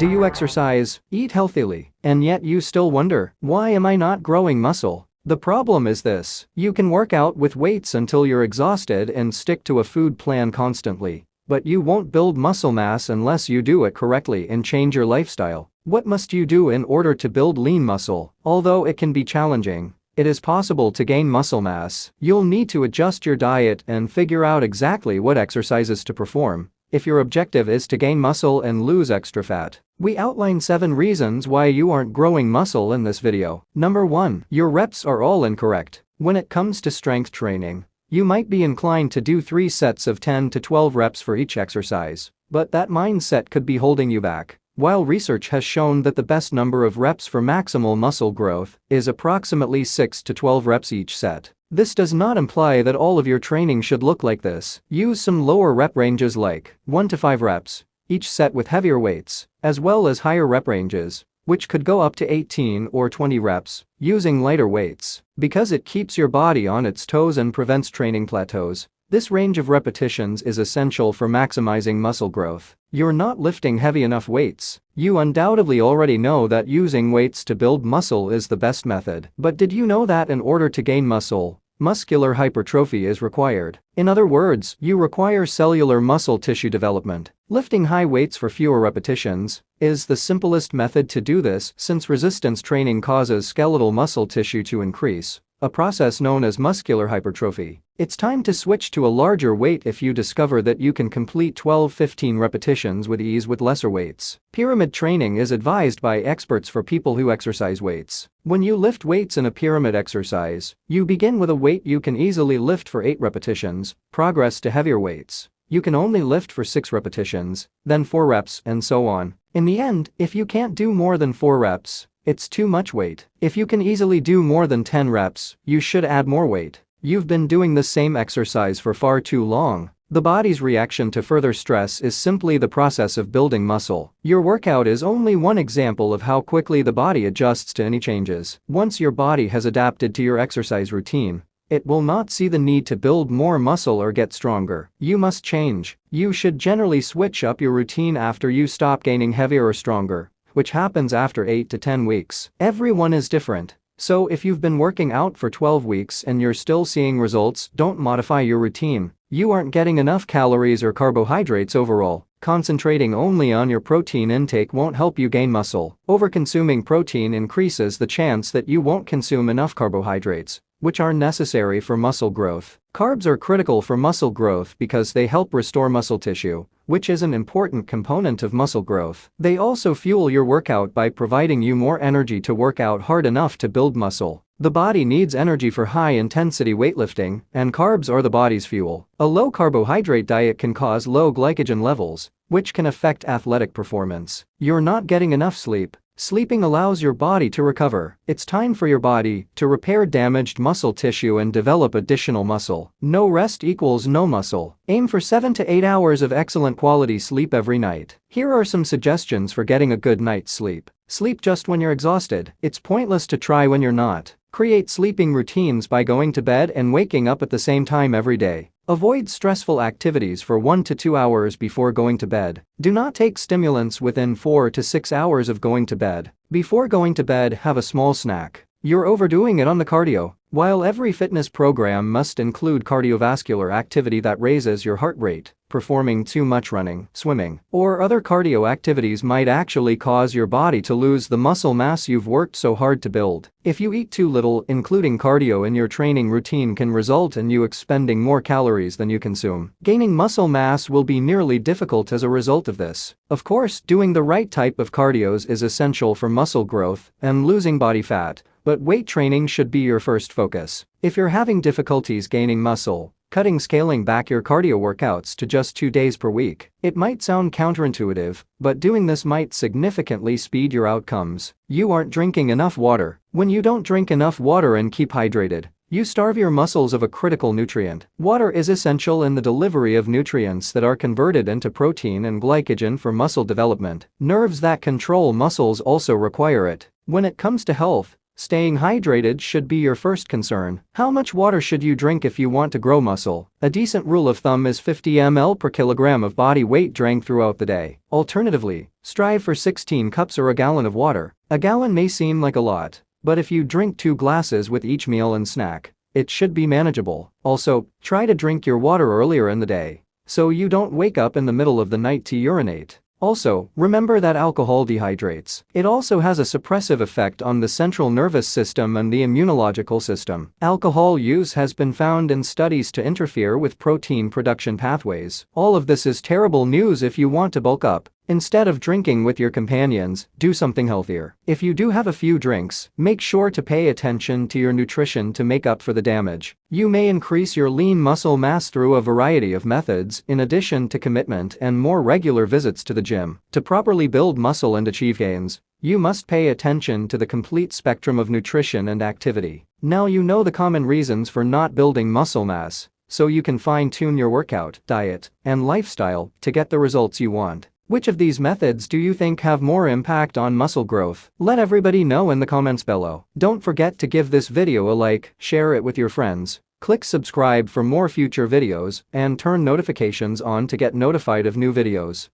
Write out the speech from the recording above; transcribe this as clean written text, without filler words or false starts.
Do you exercise, eat healthily, and yet you still wonder, why am I not growing muscle? The problem is this: you can work out with weights until you're exhausted and stick to a food plan constantly, but you won't build muscle mass unless you do it correctly and change your lifestyle. What must you do in order to build lean muscle? Although it can be challenging, it is possible to gain muscle mass. You'll need to adjust your diet and figure out exactly what exercises to perform if your objective is to gain muscle and lose extra fat. We outline 7 reasons why you aren't growing muscle in this video. Number 1. Your reps are all incorrect. When it comes to strength training, you might be inclined to do 3 sets of 10 to 12 reps for each exercise, but that mindset could be holding you back. While research has shown that the best number of reps for maximal muscle growth is approximately 6 to 12 reps each set, this does not imply that all of your training should look like this. Use some lower rep ranges like 1 to 5 reps each set with heavier weights, as well as higher rep ranges, which could go up to 18 or 20 reps, using lighter weights. Because it keeps your body on its toes and prevents training plateaus, this range of repetitions is essential for maximizing muscle growth. You're not lifting heavy enough weights. You undoubtedly already know that using weights to build muscle is the best method. But did you know that in order to gain muscle, muscular hypertrophy is required? In other words, you require cellular muscle tissue development. Lifting high weights for fewer repetitions is the simplest method to do this, since resistance training causes skeletal muscle tissue to increase, a process known as muscular hypertrophy. It's time to switch to a larger weight if you discover that you can complete 12-15 repetitions with ease with lesser weights. Pyramid training is advised by experts for people who exercise weights. When you lift weights in a pyramid exercise, you begin with a weight you can easily lift for 8 repetitions, progress to heavier weights you can only lift for 6 repetitions, then 4 reps, and so on. In the end, if you can't do more than 4 reps, it's too much weight. If you can easily do more than 10 reps, you should add more weight. You've been doing the same exercise for far too long. The body's reaction to further stress is simply the process of building muscle. Your workout is only one example of how quickly the body adjusts to any changes. Once your body has adapted to your exercise routine, it will not see the need to build more muscle or get stronger. You must change. You should generally switch up your routine after you stop gaining heavier or stronger, which happens after 8 to 10 weeks. Everyone is different. So if you've been working out for 12 weeks and you're still seeing results, don't modify your routine. You aren't getting enough calories or carbohydrates overall. Concentrating only on your protein intake won't help you gain muscle. Overconsuming protein increases the chance that you won't consume enough carbohydrates, which are necessary for muscle growth. Carbs are critical for muscle growth because they help restore muscle tissue, which is an important component of muscle growth. They also fuel your workout by providing you more energy to work out hard enough to build muscle. The body needs energy for high-intensity weightlifting, and carbs are the body's fuel. A low-carbohydrate diet can cause low glycogen levels, which can affect athletic performance. You're not getting enough sleep. Sleeping allows your body to recover. It's time for your body to repair damaged muscle tissue and develop additional muscle. No rest equals no muscle. Aim for 7 to 8 hours of excellent quality sleep every night. Here are some suggestions for getting a good night's sleep. Sleep just when you're exhausted. It's pointless to try when you're not. Create sleeping routines by going to bed and waking up at the same time every day. Avoid stressful activities for 1 to 2 hours before going to bed. Do not take stimulants within 4 to 6 hours of going to bed. Before going to bed, have a small snack. You're overdoing it on the cardio. While every fitness program must include cardiovascular activity that raises your heart rate, performing too much running, swimming, or other cardio activities might actually cause your body to lose the muscle mass you've worked so hard to build. If you eat too little, including cardio in your training routine can result in you expending more calories than you consume. Gaining muscle mass will be nearly difficult as a result of this. Of course, doing the right type of cardios is essential for muscle growth and losing body fat, but weight training should be your first focus. If you're having difficulties gaining muscle, scaling back your cardio workouts to just 2 days per week. It might sound counterintuitive, but doing this might significantly speed your outcomes. You aren't drinking enough water. When you don't drink enough water and keep hydrated, you starve your muscles of a critical nutrient. Water is essential in the delivery of nutrients that are converted into protein and glycogen for muscle development. Nerves that control muscles also require it. When it comes to health, Staying hydrated should be your first concern. How much water should you drink if you want to grow muscle? A decent rule of thumb is 50 ml per kilogram of body weight drank throughout the day. Alternatively, strive for 16 cups or a gallon of water. A gallon may seem like a lot, but if you drink 2 glasses with each meal and snack, it should be manageable. Also, try to drink your water earlier in the day, so you don't wake up in the middle of the night to urinate. Also, remember that alcohol dehydrates. It also has a suppressive effect on the central nervous system and the immunological system. Alcohol use has been found in studies to interfere with protein production pathways. All of this is terrible news if you want to bulk up. Instead of drinking with your companions, do something healthier. If you do have a few drinks, make sure to pay attention to your nutrition to make up for the damage. You may increase your lean muscle mass through a variety of methods in addition to commitment and more regular visits to the gym. To properly build muscle and achieve gains, you must pay attention to the complete spectrum of nutrition and activity. Now you know the common reasons for not building muscle mass, so you can fine-tune your workout, diet, and lifestyle to get the results you want. Which of these methods do you think have more impact on muscle growth? Let everybody know in the comments below. Don't forget to give this video a like, share it with your friends, click subscribe for more future videos, and turn notifications on to get notified of new videos.